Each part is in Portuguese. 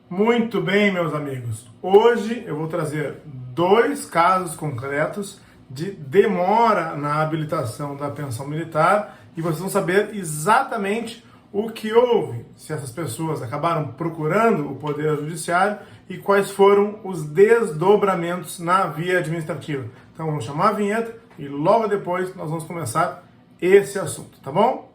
Muito bem, meus amigos. Hoje eu vou trazer dois casos concretos de demora na habilitação da pensão militar e vocês vão saber exatamente o que houve, se essas pessoas acabaram procurando o Poder Judiciário e quais foram os desdobramentos na via administrativa. Então vamos chamar a vinheta e logo depois nós vamos começar esse assunto, tá bom?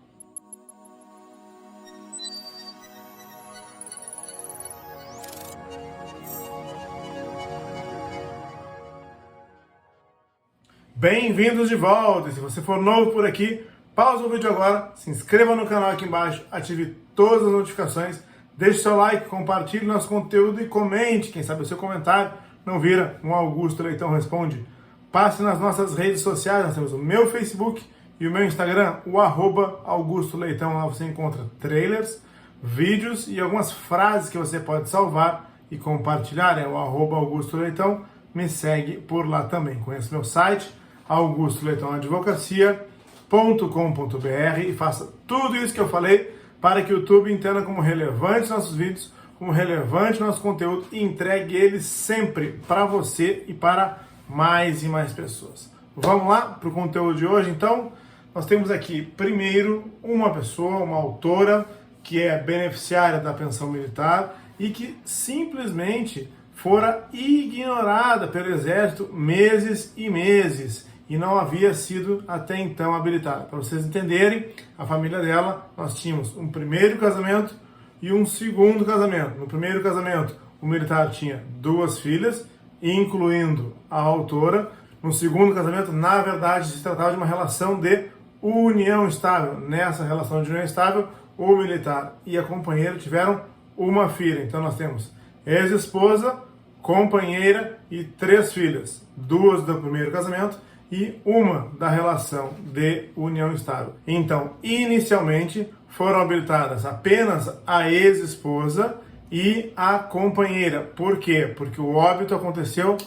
Bem-vindos de volta! E se você for novo por aqui, pausa o vídeo agora, se inscreva no canal aqui embaixo, ative todas as notificações, deixe seu like, compartilhe nosso conteúdo e comente. Quem sabe o seu comentário não vira um Augusto Leitão Responde. Passe nas nossas redes sociais, nós temos o meu Facebook e o meu Instagram, o @Augusto Leitão. Lá você encontra trailers, vídeos e algumas frases que você pode salvar e compartilhar. É o @Augusto Leitão. Me segue por lá também. Conheça meu site, augustoleitãoadvocacia.com.br, e faça tudo isso que eu falei para que o YouTube entenda como relevante nossos vídeos, como relevante nosso conteúdo e entregue ele sempre para você e para mais e mais pessoas. Vamos lá para o conteúdo de hoje, então? Nós temos aqui, primeiro, uma pessoa, uma autora, que é beneficiária da pensão militar e que simplesmente fora ignorada pelo Exército meses e meses e não havia sido até então habilitada. Para vocês entenderem, a família dela, nós tínhamos um primeiro casamento e um segundo casamento. No primeiro casamento, o militar tinha 2 filhas, incluindo a autora. No segundo casamento, na verdade, se tratava de uma relação de união estável. Nessa relação de união estável, o militar e a companheira tiveram uma filha. Então nós temos ex-esposa, companheira e 3 filhas. 2 do primeiro casamento e uma da relação de união estável. Então, inicialmente, foram habilitadas apenas a ex-esposa e a companheira. Por quê? Porque o óbito aconteceu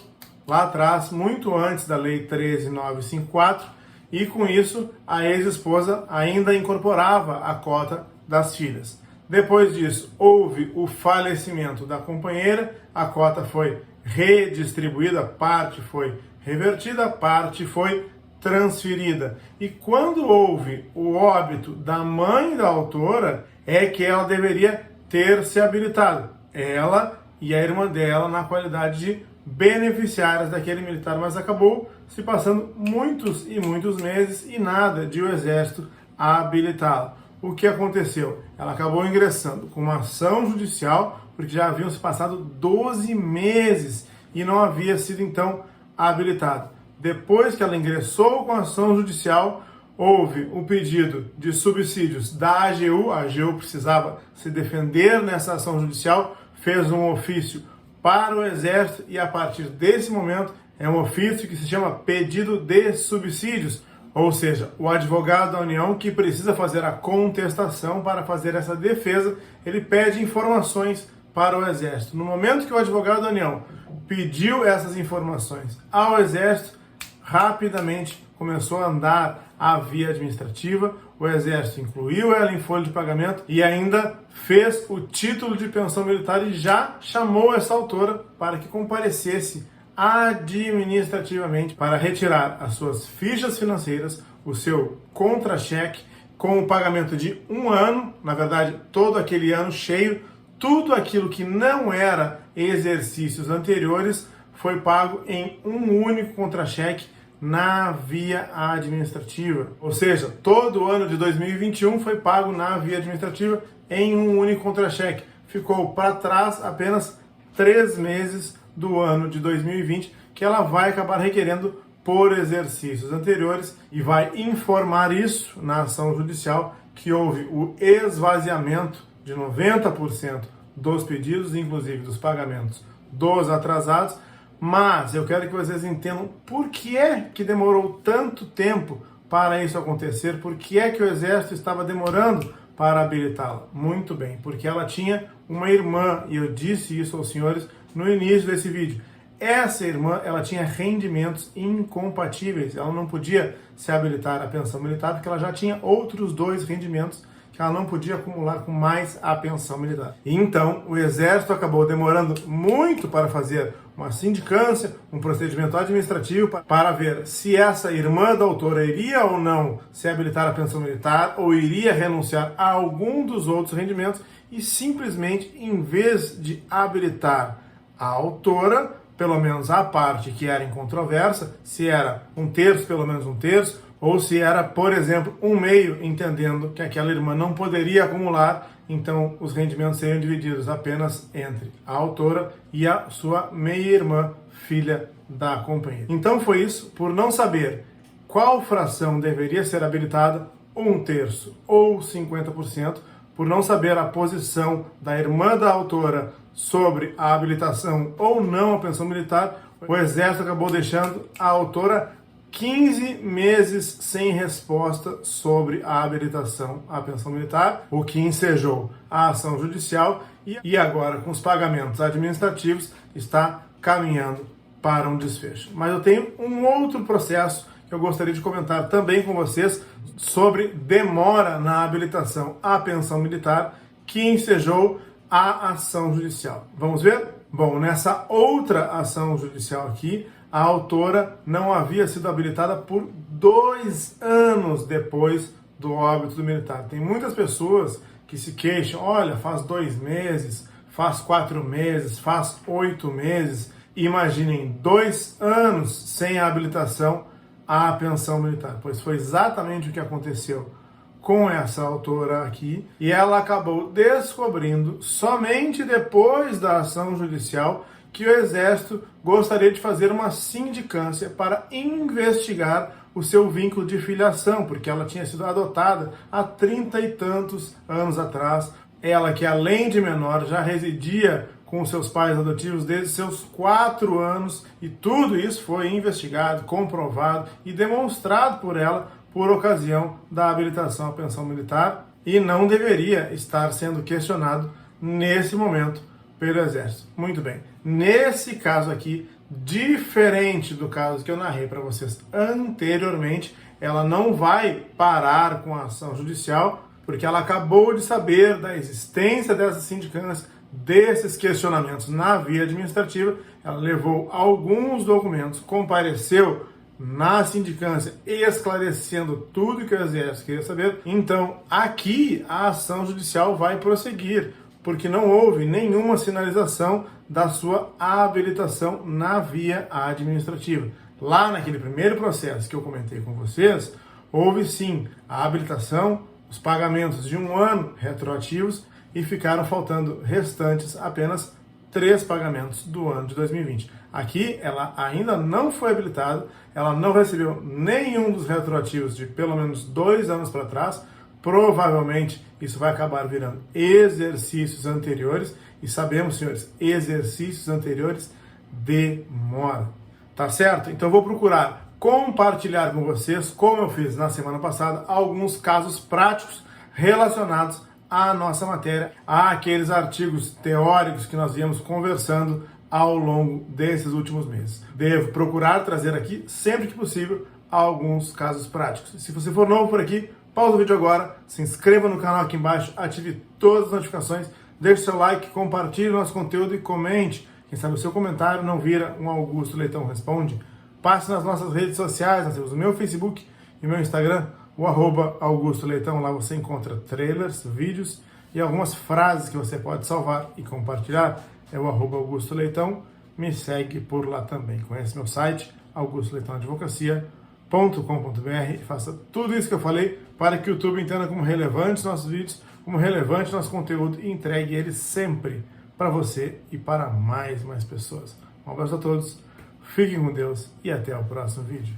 lá atrás, muito antes da Lei 13.954, e com isso a ex-esposa ainda incorporava a cota das filhas. Depois disso, houve o falecimento da companheira, a cota foi redistribuída, parte foi revertida, parte foi transferida. E quando houve o óbito da mãe da autora, é que ela deveria ter se habilitado. Ela e a irmã dela na qualidade de beneficiárias daquele militar, mas acabou se passando muitos e muitos meses e nada de o Exército habilitá-la. O que aconteceu? Ela acabou ingressando com uma ação judicial, porque já haviam se passado 12 meses e não havia sido então habilitada. Depois que ela ingressou com a ação judicial, houve um pedido de subsídios da AGU. A AGU precisava se defender nessa ação judicial, fez um ofício para o Exército e a partir desse momento é um ofício que se chama pedido de subsídios. Ou seja, o advogado da União que precisa fazer a contestação para fazer essa defesa, ele pede informações para o Exército. No momento que o advogado da União pediu essas informações ao Exército, rapidamente começou a andar a via administrativa, o Exército incluiu ela em folha de pagamento e ainda fez o título de pensão militar e já chamou essa autora para que comparecesse administrativamente para retirar as suas fichas financeiras, o seu contra-cheque, com o pagamento de 1 ano, na verdade, todo aquele ano cheio, tudo aquilo que não era exercícios anteriores foi pago em um único contra-cheque na via administrativa. Ou seja, todo o ano de 2021 foi pago na via administrativa em um único contra-cheque. Ficou para trás apenas 3 meses do ano de 2020, que ela vai acabar requerendo por exercícios anteriores e vai informar isso na ação judicial, que houve o esvaziamento de 90% dos pedidos, inclusive dos pagamentos dos atrasados. Mas eu quero que vocês entendam por que é que demorou tanto tempo para isso acontecer, por que é que o Exército estava demorando para habilitá-la. Muito bem, porque ela tinha uma irmã, e eu disse isso aos senhores no início desse vídeo. Essa irmã, ela tinha rendimentos incompatíveis, ela não podia se habilitar à pensão militar porque ela já tinha outros 2 rendimentos que ela não podia acumular com mais a pensão militar. E então o Exército acabou demorando muito para fazer uma sindicância, um procedimento administrativo para ver se essa irmã da autora iria ou não se habilitar à pensão militar ou iria renunciar a algum dos outros rendimentos e simplesmente, em vez de habilitar a autora, pelo menos a parte que era em controvérsia, se era 1/3, pelo menos 1/3, ou se era, por exemplo, 1/2, entendendo que aquela irmã não poderia acumular, então os rendimentos seriam divididos apenas entre a autora e a sua meia-irmã, filha da companheira. Então foi isso, por não saber qual fração deveria ser habilitada, 1/3 ou 50%, por não saber a posição da irmã da autora sobre a habilitação ou não à pensão militar, o Exército acabou deixando a autora 15 meses sem resposta sobre a habilitação à pensão militar, o que ensejou a ação judicial e agora, com os pagamentos administrativos, está caminhando para um desfecho. Mas eu tenho um outro processo que eu gostaria de comentar também com vocês sobre demora na habilitação à pensão militar que ensejou a ação judicial. Vamos ver? Bom, nessa outra ação judicial aqui, a autora não havia sido habilitada por 2 anos depois do óbito do militar. Tem muitas pessoas que se queixam, olha, faz 2 meses, faz 4 meses, faz 8 meses. Imaginem 2 anos sem a habilitação à pensão militar, pois foi exatamente o que aconteceu com essa autora aqui, e ela acabou descobrindo somente depois da ação judicial que o Exército gostaria de fazer uma sindicância para investigar o seu vínculo de filiação, porque ela tinha sido adotada há 30 e tantos anos atrás. Ela que, além de menor, já residia com seus pais adotivos desde seus 4 anos, e tudo isso foi investigado, comprovado e demonstrado por ela por ocasião da habilitação à pensão militar, e não deveria estar sendo questionado nesse momento pelo Exército. Muito bem, nesse caso aqui, diferente do caso que eu narrei para vocês anteriormente, ela não vai parar com a ação judicial, porque ela acabou de saber da existência dessa sindicância, desses questionamentos na via administrativa. Ela levou alguns documentos, compareceu na sindicância esclarecendo tudo que o Exército queria saber. Então, aqui a ação judicial vai prosseguir, porque não houve nenhuma sinalização da sua habilitação na via administrativa. Lá naquele primeiro processo que eu comentei com vocês, houve sim a habilitação, os pagamentos de 1 ano retroativos, e ficaram faltando restantes apenas 3 pagamentos do ano de 2020. Aqui ela ainda não foi habilitada, ela não recebeu nenhum dos retroativos de pelo menos 2 anos para trás. Provavelmente isso vai acabar virando exercícios anteriores, e sabemos, senhores, exercícios anteriores demora. Tá certo? Então vou procurar compartilhar com vocês, como eu fiz na semana passada, alguns casos práticos relacionados à nossa matéria, àqueles artigos teóricos que nós viemos conversando ao longo desses últimos meses. Devo procurar trazer aqui, sempre que possível, alguns casos práticos. Se você for novo por aqui, pausa o vídeo agora, se inscreva no canal aqui embaixo, ative todas as notificações, deixe seu like, compartilhe o nosso conteúdo e comente. Quem sabe o seu comentário não vira um Augusto Leitão Responde. Passe nas nossas redes sociais, nós temos o meu Facebook e o meu Instagram, o @Augusto Leitão. Lá você encontra trailers, vídeos e algumas frases que você pode salvar e compartilhar. É o @Augusto Leitão. Me segue por lá também. Conhece meu site, augustoleitãoadvocacia.com.br, e faça tudo isso que eu falei para que o YouTube entenda como relevantes nossos vídeos, como relevante nosso conteúdo, e entregue ele sempre para você e para mais pessoas. Um abraço a todos, fiquem com Deus e até o próximo vídeo.